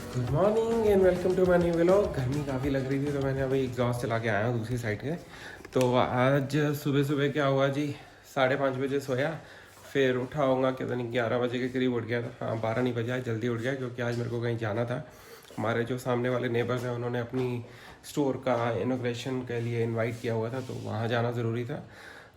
Good morning and welcome to my new vlog. गर्मी काफ़ी लग रही थी तो मैंने अभी एग्जॉस्ट चला के आया हूँ दूसरी साइड के। तो आज सुबह सुबह क्या हुआ जी, 5:30 बजे सोया, फिर उठा होऊंगा क्या नहीं 11 बजे के करीब उठ गया था। हाँ 12 नहीं बजा, जल्दी उठ गया क्योंकि आज मेरे को कहीं जाना था। हमारे जो सामने वाले नेबर्स हैं उन्होंने अपनी स्टोर का इनोग्रेशन के लिए इनवाइट किया हुआ था, तो वहाँ जाना ज़रूरी था।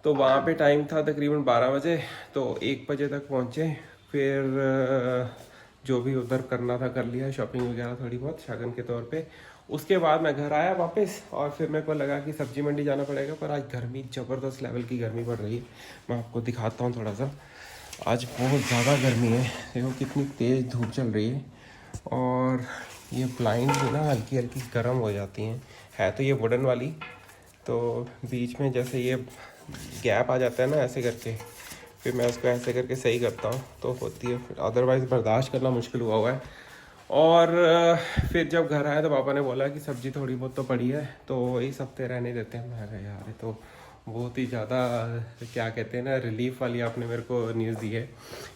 तो वहाँ पे टाइम था तकरीबन 12 बजे, तो 1 बजे तक पहुँचे। फिर जो भी उधर करना था कर लिया, शॉपिंग वगैरह थोड़ी बहुत शगन के तौर पे। उसके बाद मैं घर आया वापस और फिर मेरे को लगा कि सब्जी मंडी जाना पड़ेगा, पर आज गर्मी ज़बरदस्त लेवल की गर्मी पड़ रही है। मैं आपको दिखाता हूँ थोड़ा सा। आज बहुत ज़्यादा गर्मी है, देखो कितनी तेज़ धूप चल रही है। और ये ब्लाइंड भी ना हल्की हल्की गर्म हो जाती हैं। है तो ये वुडन वाली, तो बीच में जैसे ये गैप आ जाता है ना ऐसे करके, फिर मैं उसको ऐसे करके सही करता हूँ तो होती है, फिर अदरवाइज़ बर्दाश्त करना मुश्किल हुआ है। और फिर जब घर आया तो पापा ने बोला कि सब्ज़ी थोड़ी बहुत तो पड़ी है तो इस हफ्ते रहने देते हैं। मैं कहा यार ये तो बहुत ही ज़्यादा क्या कहते हैं ना रिलीफ वाली आपने मेरे को न्यूज़ दी है,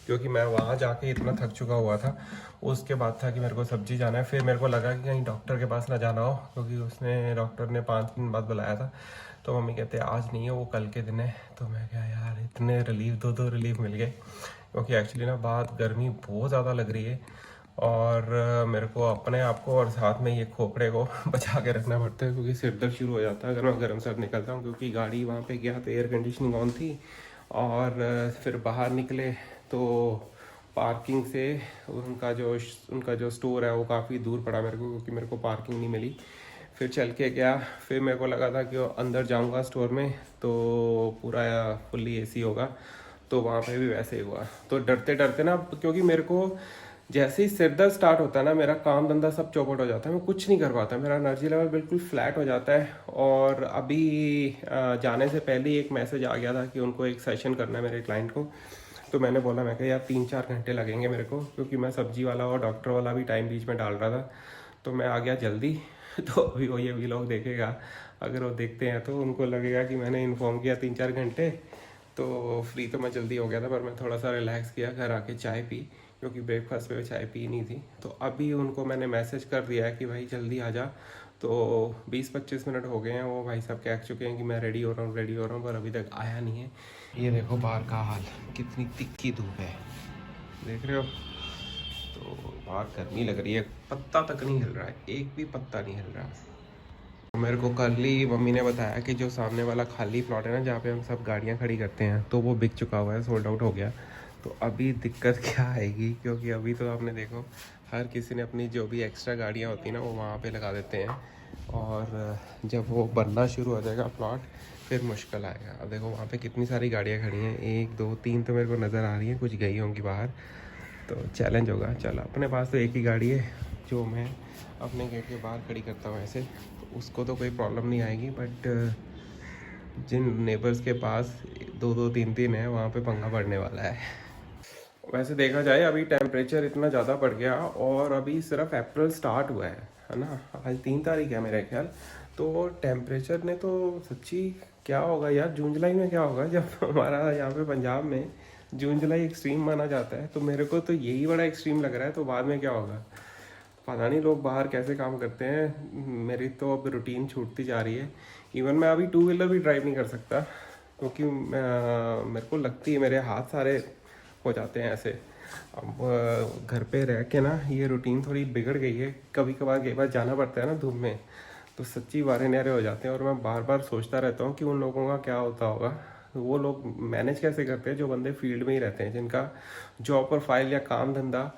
क्योंकि मैं वहाँ जाके इतना थक चुका हुआ था। उसके बाद था कि मेरे को सब्ज़ी जाना है, फिर मेरे को लगा कि कहीं डॉक्टर के पास ना जाना हो, क्योंकि उसने डॉक्टर ने 5 दिन बाद बुलाया था। तो मम्मी कहते हैं आज नहीं है वो कल के दिन है। तो मैं क्या यार इतने रिलीफ, दो रिलीफ मिल गए, क्योंकि एक्चुअली ना बात गर्मी बहुत ज़्यादा लग रही है। और मेरे को अपने आप को और साथ में ये खोपड़े को बचा के रखना पड़ता है, क्योंकि सिर दर्द शुरू हो जाता है अगर मैं गर्म सर्द निकलता हूँ। क्योंकि गाड़ी वहाँ पे गया तो एयर कंडीशनिंग ऑन थी, और फिर बाहर निकले तो पार्किंग से उनका जो स्टोर है वो काफ़ी दूर पड़ा मेरे को, क्योंकि मेरे को पार्किंग नहीं मिली। फिर चल के गया, फिर मेरे को लगा था कि अंदर जाऊंगा स्टोर में तो पूरा फुल्ली एसी होगा, तो वहाँ पे भी वैसे ही हुआ। तो डरते डरते ना, क्योंकि मेरे को जैसे ही सिर दर्द स्टार्ट होता है ना, मेरा काम धंधा सब चौपट हो जाता है, मैं कुछ नहीं कर पाता, मेरा एनर्जी लेवल बिल्कुल फ्लैट हो जाता है। और अभी जाने से पहले ही एक मैसेज आ गया था कि उनको एक सेशन करना है मेरे क्लाइंट को। तो मैंने बोला, मैं कहा यार 3-4 घंटे लगेंगे मेरे को, क्योंकि मैं सब्जी वाला और डॉक्टर वाला भी टाइम बीच में डाल रहा था। तो मैं आ गया जल्दी। तो अभी वो ये व्लॉग देखेगा, अगर वो देखते हैं तो उनको लगेगा कि मैंने इन्फॉर्म किया 3-4 घंटे। तो फ्री तो मैं जल्दी हो गया था, पर मैं थोड़ा सा रिलैक्स किया, घर आके चाय पी, क्योंकि ब्रेकफास्ट में चाय पी नहीं थी। तो अभी उनको मैंने मैसेज कर दिया है कि भाई जल्दी आ जा। तो 20-25 मिनट हो गए हैं, वो भाई साहब कह चुके हैं कि मैं रेडी हो रहा हूँ रेडी हो रहा हूँ, पर अभी तक आया नहीं है। ये देखो बाहर का हाल, कितनी तिक्की धूप है, देख रहे हो। तो बाहर गर्मी लग रही है, पत्ता तक नहीं हिल रहा है, एक भी पत्ता नहीं हिल रहा। मेरे को कल ही मम्मी ने बताया कि जो सामने वाला खाली प्लॉट है ना, जहाँ पे हम सब गाड़ियाँ खड़ी करते हैं, तो वो बिक चुका हुआ है, सोल्ड आउट हो गया। तो अभी दिक्कत क्या आएगी, क्योंकि अभी तो आपने देखो हर किसी ने अपनी जो भी एक्स्ट्रा गाड़ियाँ होती हैं ना वो वहाँ पे लगा देते हैं, और जब वो बनना शुरू हो जाएगा प्लॉट फिर मुश्किल आएगा। अब देखो वहाँ पे कितनी सारी गाड़ियाँ खड़ी हैं, 1 2 3 तो मेरे को नज़र आ रही हैं, कुछ गई होंगी बाहर। तो चैलेंज होगा। चलो अपने पास तो एक ही गाड़ी है जो मैं अपने गेट के बाहर खड़ी करता हूँ ऐसे, तो उसको तो कोई प्रॉब्लम नहीं आएगी। बट जिन नेबर्स के पास 2 2 3 3 है, वहाँ पे पंगा पड़ने वाला है। वैसे देखा जाए अभी टेम्परेचर इतना ज़्यादा बढ़ गया, और अभी सिर्फ अप्रैल स्टार्ट हुआ है ना, आज 3 तारीख है मेरे ख्याल। तो टेम्परेचर ने तो सच्ची क्या होगा यार, जून जुलाई में क्या होगा, जब हमारा यहाँ पे पंजाब में जून जुलाई एक्सट्रीम माना जाता है। तो मेरे को तो यही बड़ा एक्सट्रीम लग रहा है, तो बाद में क्या होगा पता नहीं। लोग बाहर कैसे काम करते हैं, मेरी तो अब रूटीन छूटती जा रही है। इवन मैं अभी 2 व्हीलर भी ड्राइव नहीं कर सकता, क्योंकि मेरे को लगती है मेरे हाथ सारे हो जाते हैं ऐसे। अब घर पे रह के ना ये रूटीन थोड़ी बिगड़ गई है, कभी कभार कई बार जाना पड़ता है ना धूप में, तो सच्ची वारे न्यारे हो जाते हैं। और मैं बार बार सोचता रहता हूँ कि उन लोगों का क्या होता होगा, वो लोग मैनेज कैसे करते हैं जो बंदे फील्ड में ही रहते हैं, जिनका जॉब प्रोफाइल या काम धंधा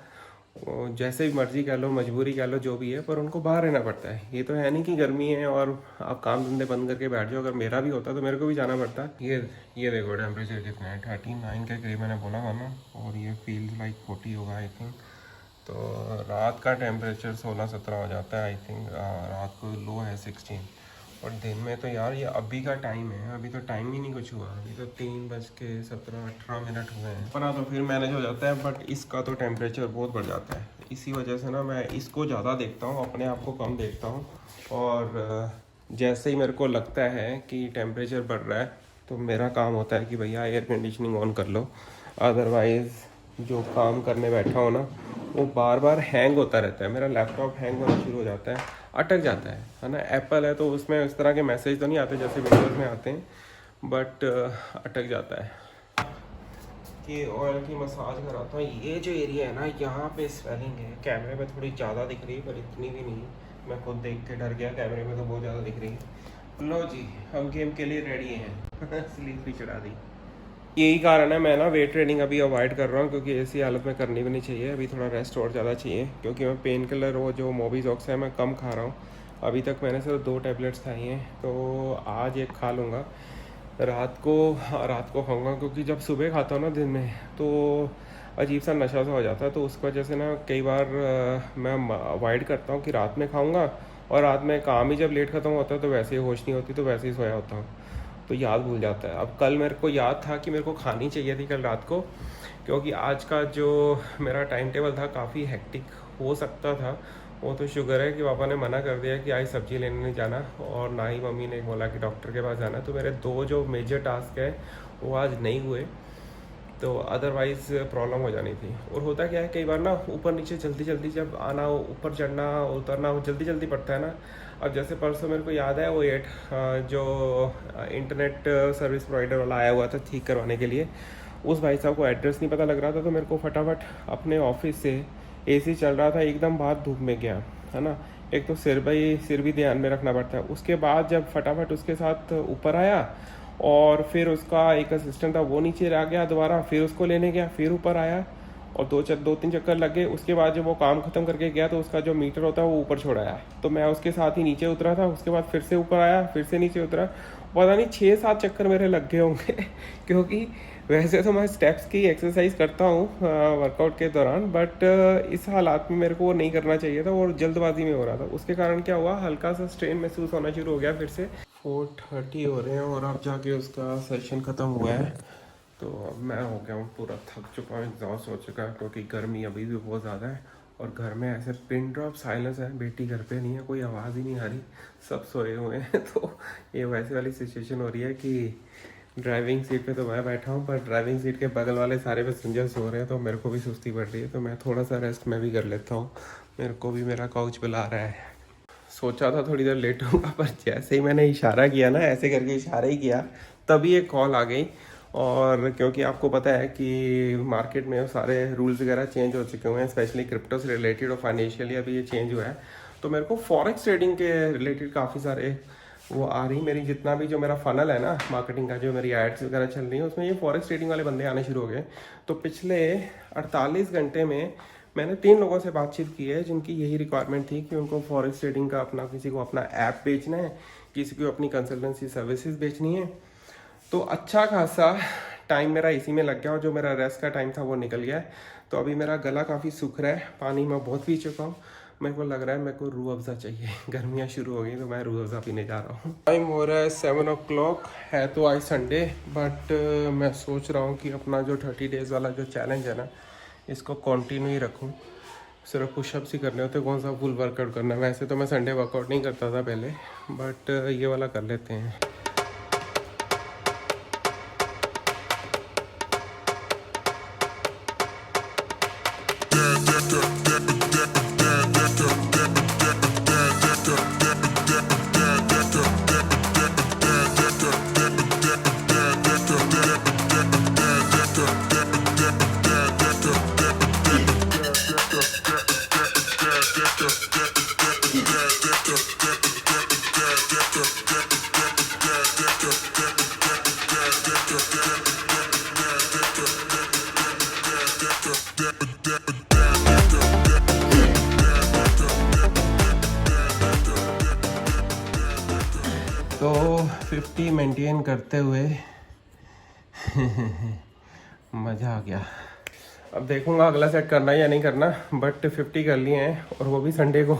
जैसे भी मर्जी कह लो, मजबूरी कह लो, जो भी है, पर उनको बाहर रहना पड़ता है। ये तो है नहीं कि गर्मी है और आप काम धंधे बंद करके बैठ जाओ। अगर मेरा भी होता तो मेरे को भी जाना पड़ता। ये देखो टेम्परेचर कितना है, 39 के करीब मैंने बोला था ना, और ये फील लाइक 40 होगा आई थिंक। तो रात का टेम्परेचर 16-17 हो जाता है आई थिंक, रात को लो है 16। और दिन में तो यार ये अभी का टाइम है, अभी तो टाइम ही नहीं कुछ हुआ, अभी तो 3:17-18 हुए हैं। अपना तो फिर मैनेज हो जाता है, बट इसका तो टेम्परेचर बहुत बढ़ जाता है। इसी वजह से ना मैं इसको ज़्यादा देखता हूँ, अपने आप को कम देखता हूँ। और जैसे ही मेरे को लगता है कि टेम्परेचर बढ़ रहा है, तो मेरा काम होता है कि भैया एयर कंडीशनिंग ऑन कर लो, अदरवाइज़ जो काम करने बैठा हो ना, वो बार बार हैंग होता रहता है। मेरा लैपटॉप हैंग होना शुरू हो जाता है, अटक जाता है ना। एप्पल है तो उसमें इस तरह के मैसेज तो नहीं आते जैसे विंडोज़ में आते हैं, बट अटक जाता है। कि ऑयल की मसाज कराता हूँ। ये जो एरिया है ना, यहाँ पे स्वेलिंग है। कैमरे में थोड़ी ज़्यादा दिख रही है पर इतनी भी नहीं। मैं खुद देख के डर गया, कैमरे में तो बहुत ज़्यादा दिख रही है। लो जी, हम गेम के लिए रेडी हैं। स्लीप भी चढ़ा दी। यही कारण है मैं ना वेट ट्रेनिंग अभी अवॉइड कर रहा हूँ, क्योंकि ऐसी हालत में करनी भी नहीं चाहिए। अभी थोड़ा रेस्ट और ज़्यादा चाहिए, क्योंकि मैं पेन किलर वो जो मोबिजॉक्स है मैं कम खा रहा हूँ। अभी तक मैंने सिर्फ 2 टैबलेट्स खाई हैं, तो आज एक खा लूँगा। रात को खाऊंगा, क्योंकि जब सुबह खाता हूँ ना दिन में, तो अजीब सा नशा सा हो जाता है। तो उस वजह से ना कई बार मैं अवॉइड करता हूँ कि रात में खाऊंगा। और रात में काम ही जब लेट ख़त्म होता है तो वैसे ही होश नहीं होती, तो वैसे ही सोया होता हूँ, तो याद भूल जाता है। अब कल मेरे को याद था कि मेरे को खानी चाहिए थी कल रात को, क्योंकि आज का जो मेरा टाइम टेबल था काफ़ी हेक्टिक हो सकता था। वो तो शुगर है कि पापा ने मना कर दिया कि आज सब्ज़ी लेने नहीं जाना, और ना ही मम्मी ने बोला कि डॉक्टर के पास जाना। तो मेरे 2 जो मेजर टास्क है वो आज नहीं हुए, तो अदरवाइज़ प्रॉब्लम हो जानी थी। और होता क्या है, कई बार ना ऊपर नीचे जल्दी जल्दी जब आना, ऊपर चढ़ना उतरना जल्दी जल्दी पड़ता है ना। अब जैसे परसों मेरे को याद है, वो जो इंटरनेट सर्विस प्रोवाइडर वाला आया हुआ था ठीक करवाने के लिए, उस भाई साहब को एड्रेस नहीं पता लग रहा था, तो मेरे को फटाफट अपने ऑफिस से, एसी चल रहा था, एकदम बाहर धूप में गया, है ना। एक तो सिर भी ध्यान में रखना पड़ता है। उसके बाद जब फटाफट उसके साथ ऊपर आया, और फिर उसका एक असिस्टेंट था वो नीचे आ गया दोबारा, फिर उसको लेने गया, फिर ऊपर आया, और 2-3 चक्कर लग गए। उसके बाद जब वो काम खत्म करके गया तो उसका जो मीटर होता है वो ऊपर छोड़ आया, तो मैं उसके साथ ही नीचे उतरा था। उसके बाद फिर से ऊपर आया, फिर से नीचे उतरा। पता नहीं 6-7 चक्कर मेरे लग गए होंगे। क्योंकि वैसे तो मैं स्टेप्स की एक्सरसाइज करता हूँ वर्कआउट के दौरान, बट इस हालात में मेरे को वो नहीं करना चाहिए था, और जल्दबाजी में हो रहा था। उसके कारण क्या हुआ, हल्का सा स्ट्रेन महसूस होना शुरू हो गया। फिर से 4:30 हो रहे हैं और अब जाके उसका सेशन ख़त्म हुआ है। तो अब मैं हो गया हूँ पूरा थक चुका हूँ, एग्जॉस्ट हो चुका है, क्योंकि गर्मी अभी भी बहुत ज़्यादा है। और घर में ऐसे पिन ड्रॉप साइलेंस है, बेटी घर पे नहीं है, कोई आवाज़ ही नहीं आ रही, सब सोए हुए हैं। तो ये वैसे वाली सिचुएशन हो रही है कि ड्राइविंग सीट पे तो मैं बैठा हूँ, पर ड्राइविंग सीट के बगल वाले सारे पैसेंजर सो रहे हैं, तो मेरे को भी सुस्ती पड़ रही है। तो मैं थोड़ा सा रेस्ट मैं भी कर लेता हूँ, मेरे को भी मेरा काउच बुला रहा है। सोचा था थोड़ी देर लेटूंगा, पर जैसे ही मैंने इशारा किया ना, ऐसे करके इशारा ही किया, तभी एक कॉल आ गई। और क्योंकि आपको पता है कि मार्केट में सारे रूल्स वगैरह चेंज हो चुके हुए हैं, स्पेशली क्रिप्टो से रिलेटेड और फाइनेंशियली अभी ये चेंज हुआ है। तो मेरे को फॉरेक्स ट्रेडिंग के रिलेटेड काफ़ी सारे वो आ रही, मेरी जितना भी जो मेरा फनल है ना मार्केटिंग का, जो मेरी एड्स वगैरह चल रही है, उसमें ये फॉरेक्स ट्रेडिंग वाले बंदे आने शुरू हो गए। तो पिछले 48 घंटे में मैंने 3 लोगों से बातचीत की है, जिनकी यही रिक्वायरमेंट थी कि उनको फॉरेक्स ट्रेडिंग का अपना, किसी को अपना ऐप बेचना है, किसी को अपनी कंसल्टेंसी सर्विसेज बेचनी है। तो अच्छा खासा टाइम मेरा इसी में लग गया, और जो मेरा रेस्ट का टाइम था वो निकल गया है। तो अभी मेरा गला काफ़ी सूख रहा है, पानी मैं बहुत पी चुका हूँ। मेरे को लग रहा है मेरे को रूह अफ़ज़ा चाहिए। गर्मियाँ शुरू हो गई तो मैं रूह अफ़ज़ा पीने जा रहा हूँ। टाइम हो रहा है 7 o'clock, है तो आज संडे, बट मैं सोच रहा हूँ कि अपना जो 30 डेज़ वाला जो चैलेंज है ना, इसको कंटिन्यू ही रखूँ। सिर्फ पुशअप्स ही करने होते, कौन सा फुल वर्कआउट करना है। वैसे तो मैं संडे वर्कआउट नहीं करता था पहले, बट ये वाला कर लेते हैं। तो 50 मेंटेन करते हुए मज़ा आ गया। अब देखूंगा अगला सेट करना है या नहीं करना, बट 50 कर लिए हैं, और वो भी संडे को।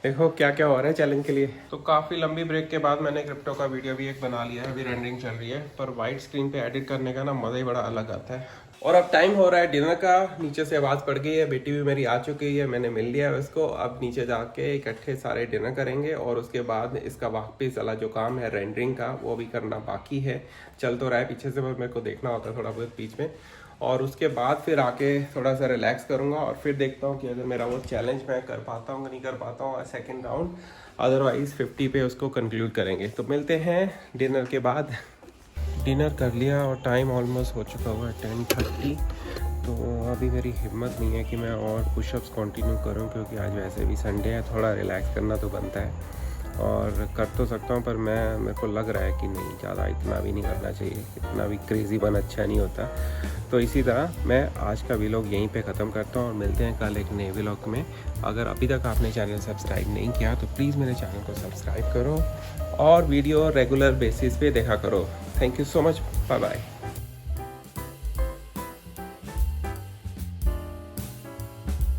देखो क्या क्या हो रहा है चैलेंज के लिए। तो काफ़ी लंबी ब्रेक के बाद मैंने क्रिप्टो का वीडियो भी एक बना लिया है, अभी रेंडरिंग चल रही है, पर वाइट स्क्रीन पे एडिट करने का ना मज़ा ही बड़ा अलग आता है। और अब टाइम हो रहा है डिनर का। नीचे से आवाज़ पड़ गई है, बेटी भी मेरी आ चुकी है, मैंने मिल लिया है उसको। अब नीचे जाके इकट्ठे सारे डिनर करेंगे, और उसके बाद इसका वापस वाला जो काम है रेंडरिंग का, वो भी करना बाकी है। चल तो रहा है पीछे से, बस मेरे को देखना होता है थोड़ा बहुत बीच में। और उसके बाद फिर आके थोड़ा सा रिलैक्स करूँगा और फिर देखता हूँ कि अगर मेरा वो चैलेंज मैं कर पाता हूँ नहीं कर पाता हूँ सेकेंड राउंड, अदरवाइज़ 50 पे उसको कंक्लूड करेंगे। तो मिलते हैं डिनर के बाद। डिनर कर लिया और टाइम ऑलमोस्ट हो चुका हुआ है 10:30। तो अभी मेरी हिम्मत नहीं है कि मैं और पुशअप्स कंटिन्यू करूं, क्योंकि आज वैसे भी संडे है, थोड़ा रिलैक्स करना तो बनता है और कर तो सकता हूं, पर मेरे को लग रहा है कि नहीं, ज़्यादा इतना भी नहीं करना चाहिए, इतना भी क्रेजी बन अच्छा नहीं होता। तो इसी तरह मैं आज का व्लॉग यहीं पे ख़त्म करता हूँ और मिलते हैं कल एक नए व्लॉग में। अगर अभी तक आपने चैनल सब्सक्राइब नहीं किया तो प्लीज़ मेरे चैनल को सब्सक्राइब करो और वीडियो रेगुलर बेसिस पे देखा करो। Thank you so much, bye bye.